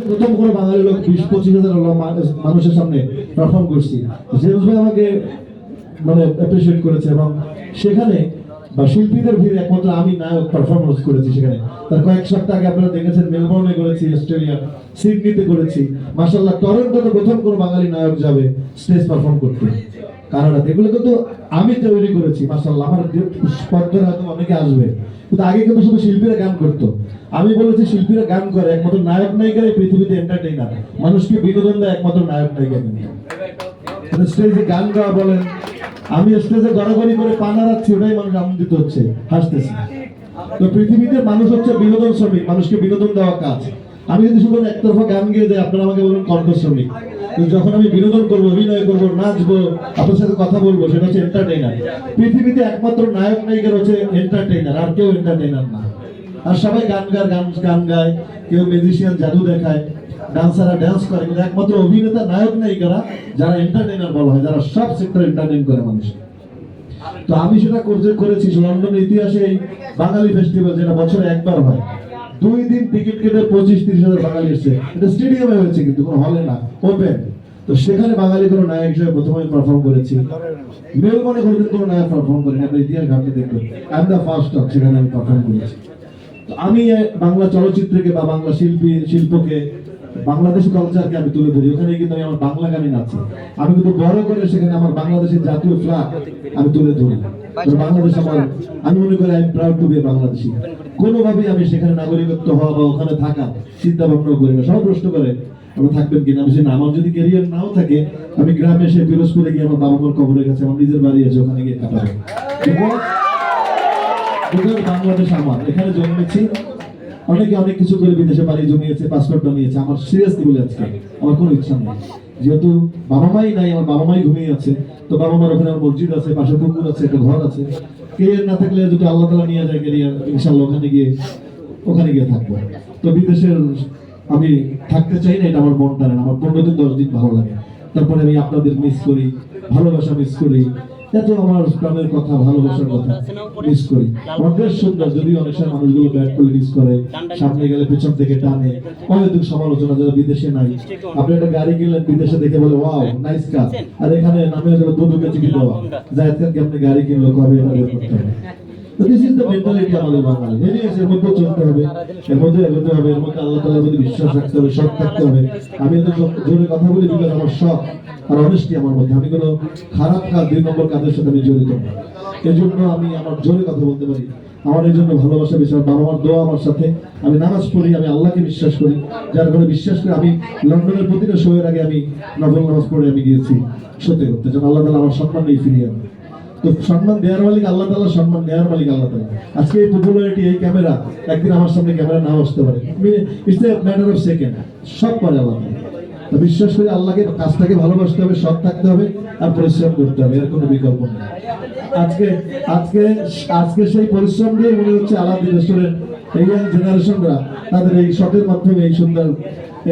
প্রথম কোনো বাঙালি লোক 20-25 হাজার মানুষের সামনে পারফর্ম করছি। জেমস ভাই আমাকে মানে অ্যাপ্রিশিয়েট করেছে এবং সেখানে বা শিল্পীদের ভিড়ে একমাত্র আমি নায়ক পারফরমেন্স করেছি সেখানে। তার কয়েক সপ্তাহ আগে আপনারা দেখেছেন মেলবোর্নে করেছি, অস্ট্রেলিয়া সিডনিতে করেছি, মাশাআল্লাহ টরন্টোতে প্রথম কোনো বাঙালি নায়ক যাবে স্টেজ পারফর্ম করতে কানাডাতে। এগুলো কিন্তু আমি তৈরি করেছি মাশাআল্লাহ। আমার স্পর্ধের হয়তো অনেকে আসবে, কিন্তু আগে কিন্তু শুধু শিল্পীরা গান করতো। আমি বলেছি শিল্পীরা গান করে, একমাত্র নায়ক নায়িকারাই পৃথিবীতে এন্টারটেইনার, মানুষকে বিনোদন দেয় একমাত্র নায়ক নায়িকা কিন্তু। স্টেজে গান গাওয়া বলেন, আমি স্টেজে গড়াগড়ি করে পা নাড়াচ্ছি, ওটাই মানুষ আনন্দিত হচ্ছে, হাসতেছে। তো পৃথিবীতে মানুষ হচ্ছে বিনোদন শ্রমিক, মানুষকে বিনোদন দেওয়া কাজ। আমি যদি শুধু একতরফা গান গেয়ে যাই, আপনারা আমাকে বলুন কণ্ঠ শ্রমিক। কিন্তু যখন আমি বিনোদন করবো, অভিনয় করবো, নাচবো, আপনার সাথে কথা বলবো, সেটা হচ্ছে এন্টারটেইনার। পৃথিবীতে একমাত্র নায়ক নায়িকার হচ্ছে এন্টারটেইনার, আর কেউ এন্টারটেইনার না। আর সবাই গান গায়, কেউ মিউজিশিয়ান জাদু দেখায়, ডান্সাররা ডান্স করে, কিন্তু একমাত্র অভিনেতা নায়ক নায়িকারা যারা এন্টারটেইনার বলা হয়, যারা সব সেক্টরে এন্টারটেইন করে মানুষ। তো আমি সেটা করেছি লন্ডনের ইতিহাসে এই বাঙালি ফেস্টিভ্যাল, যেটা বছরে একবার হয়। 2 দিন টিকিট কেটে 25-30 হাজার বাঙালি এসেছে। এটা স্টেডিয়ামে হয়েছে কিন্তু কোনো হলে না, ওপেন। তো সেখানে বাঙালি কোনো নায়ক হিসেবে প্রথমে পারফর্ম করেছি। মেলবোর্নে কোনোদিন কোনো নায়ক পারফর্ম করিনি, আপনার ইতিহাস ঘাটতে দেখবেন। আই এম দ্য ফার্স্ট টক, সেখানে আমি পারফর্ম করেছি। তো আমি বাংলা চলচ্চিত্রকে বা বাংলা শিল্পকে, বাংলাদেশ কালচারকে আমি তুলে ধরি। ওখানে কিন্তু আমি আমার বাংলা গানে নাচি। আমি কিন্তু বড় করে সেখানে আমার বাংলাদেশের জাতীয় ফ্ল্যাগ আমি তুলে ধরি। বাংলাদেশ আমার, আমি মনে করি I am proud to be Bangladeshi. কোনোভাবেই আমি সেখানে নাগরিকত্ব হওয়া বা ওখানে থাকা চিন্তা ভাবনা করি না। সব প্রশ্ন করে আপনি থাকবেন কিনা, আমি না, আমার যদি ক্যারিয়ার নাও থাকে, আমি গ্রামে এসে পিরোজপুরে গিয়ে আমার বাবা মার কবরের কাছে, আমার নিজের বাড়ি আছে, ওখানে গিয়ে কাটাবো। বাংলাদেশ আমার, এখানে জন্মেছি। অনেকে অনেক কিছু করে বিদেশে বাড়ি জমিয়েছে, পাসপোর্ট বানিয়েছে। আমার সিরিয়াসলি বলে আজকে আমার কোনো ইচ্ছা নেই, যেহেতু বাবা মাই নাই, আমার বাবা মাই ঘুমিয়ে আছে। তো বাবা মার ওখানে মসজিদ আছে, পাশে পুকুর আছে, একটা ঘর আছে। ক্যারিয়ার না থাকলে যদি আল্লাহ তাআলা নিয়ে যায় ক্যারিয়ার, ইনশাআল্লাহ ওখানে গিয়ে থাকবো। তো বিদেশের আমি থাকতে চাই না, এটা আমার মন টানে না। আমার 15 দিন 10 দিন ভালো লাগে, তারপরে আমি আপনাদের মিস করি, ভালোবাসা মিস করি, এত আমার প্রাণের কথা, ভালোবাসার কথা মিস করি। আমাদের সুন্দর, যদি অনেক সময় মানুষগুলো ব্যাড করে মিস করে, সামনে গেলে পেছন থেকে টানে, অনেক সমালোচনা, যারা বিদেশে নাই। আপনি একটা গাড়ি কিনলেন, বিদেশে দেখে বলে ওয়াও নাইস কার, আর এখানে নামে যাবে বন্ধুকে চিঠি দেওয়া, জায়েদ খানকে আপনি গাড়ি কিনলো, কবে এটা বের করতে হবে। দিস ইজ দ্য মেন্টালিটি আমাদের বাঙালি। এর মধ্যে চলতে হবে, এর মধ্যে এগোতে হবে, এর মধ্যে আল্লাহ তাআলার প্রতি বিশ্বাস রাখতে হবে, সৎ থাকতে হবে। আমি এত জোরে কথা বলি বিকজ আমার সৎ আর অনেস্টি আমার মধ্যে। আমি কোনো খারাপ কাজ, 2 নম্বর কাজের সাথে আমি জড়িত না। এই জন্য আমি আমার জোরে কথা বলতে পারি। আমার এই জন্য ভালোবাসা বেশি, বাবা মার দোয়া আমার সাথে। আমি নামাজ পড়ি, আমি আল্লাহকে বিশ্বাস করি, যার কারণে বিশ্বাস করে আমি লন্ডনের প্রতিটা শোয়ের আগে আমি নফল নামাজ পড়ে আমি গিয়েছি সত্যি করতে, যেন আল্লাহ তাআলা আমার সম্মান নিয়ে ফিরিয়ে আনে। তো সম্মান দেওয়ার মালিক আল্লাহ তাআলা, সম্মান নেওয়ার মালিক আল্লাহ তাআলা। আজকে এই পপুলারিটি, এই ক্যামেরা, একদিন আমার সামনে ক্যামেরা নাও আসতে পারে, it's a matter of second. সব পারে আল্লাহ তাআলা। তো বিশ্বাস করে আল্লাহকে, কাজটাকে ভালোবাসতে হবে, সৎ থাকতে হবে, আর পরিশ্রম করতে হবে, এর কোনো বিকল্প নেই। আজকে সেই পরিশ্রম দিয়ে মনে হচ্ছে আলাদা রেস্টুরেন্ট, এই জেনারেশনরা তাদের এই শটের মাধ্যমে এই সুন্দর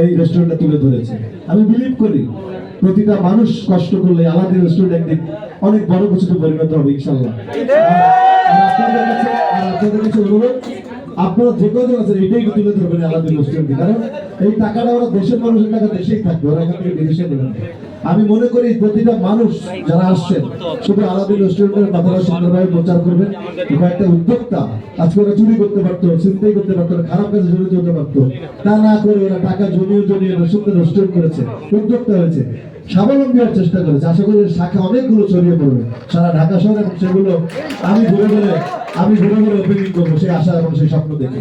এই রেস্টুরেন্টটা তুলে ধরেছে। আমি বিলিভ করি প্রতিটা মানুষ কষ্ট করলে আলাদা রেস্টুরেন্ট একদিন অনেক বড় কিছুতে পরিণত হবে ইনশাআল্লাহ। আপনাদের কাছে অনুরোধ, আপনারা যে কজন আছেন এটাই তুলে ধরবেন আলাদা রেস্টুরেন্টে, কারণ এই টাকাটা ওরা দেশের মানুষের টাকা দেশেই থাকবে, ওরা এখান থেকে বিদেশে নেবেন। আমি মনে করি প্রতিটা মানুষ যারা আসছেন শুধু আলাদা রেস্টুরেন্টের কথাটা সুন্দরভাবে প্রচার করবেন। একটা উদ্যোক্তা আজকে ওরা চুরি করতে পারতো, ছিনতাই করতে পারতো, খারাপ কাজে জড়িত হতে পারতো, তা না করে ওরা টাকা জমিয়ে সুন্দর রেস্টুরেন্ট করেছে, উদ্যোক্তা হয়েছে, স্বাবলম্বী হওয়ার চেষ্টা করেছে। আশা করি শাখা অনেকগুলো ছড়িয়ে পড়বে সারা ঢাকা শহরে, এবং সেগুলো আমি ঘুরে ঘুরে ওপেনিং করবো, সেই আশা এবং সেই স্বপ্ন দেখি।